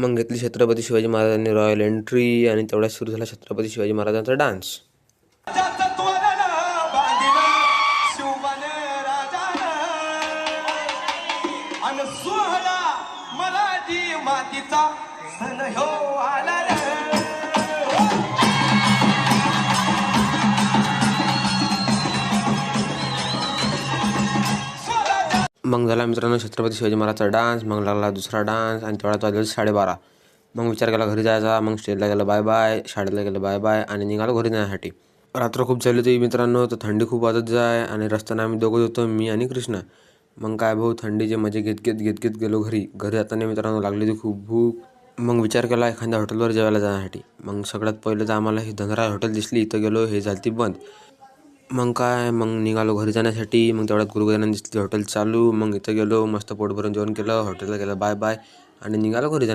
मग घेतली छत्रपती शिवाजी महाराजांनी रॉयल एंट्री आणि तेवढ्यात सुरू झाला छत्रपती शिवाजी महाराजांचा डान्स. मग झाला मित्रांनो छत्रपती शिवाजी महाराजचा डान्स. मग लागला दुसरा डान्स आणि तेवढ्यात वाजले 12:30. मग विचार केला घरी जायचा. मग स्टेजला गेलं बाय बाय, शाळेला गेलं बाय बाय आणि निघालो घरी जाण्यासाठी. रात्र खूप झाली होती मित्रांनो, तर थंडी खूप वाजत जाय आणि रस्त्याने आम्ही दोघंच होतो, मी आणि कृष्णा. मग काय भाऊ थंडीचे मजे घेत गेलो घरी. घरी जाताना मित्रांनो लागली होती खूप भूक. मग विचार केला एखाद्या हॉटेलवर जेवायला जाण्यासाठी. मग सगळ्यात पहिलं तर आम्हाला ही धनराज हॉटेल दिसली. इथं गेलो, हे झाली ती बंद. मग निघालो घरी जाण्यासाठी. मग तेवढ्यात गुरुगजानन दिसली हॉटेल चालू. मग इथं गेलो, मस्त पोट भरून जेवण केलं, हॉटेलला गेलं बाय बाय आणि निघालो घरी जाण्यासाठी.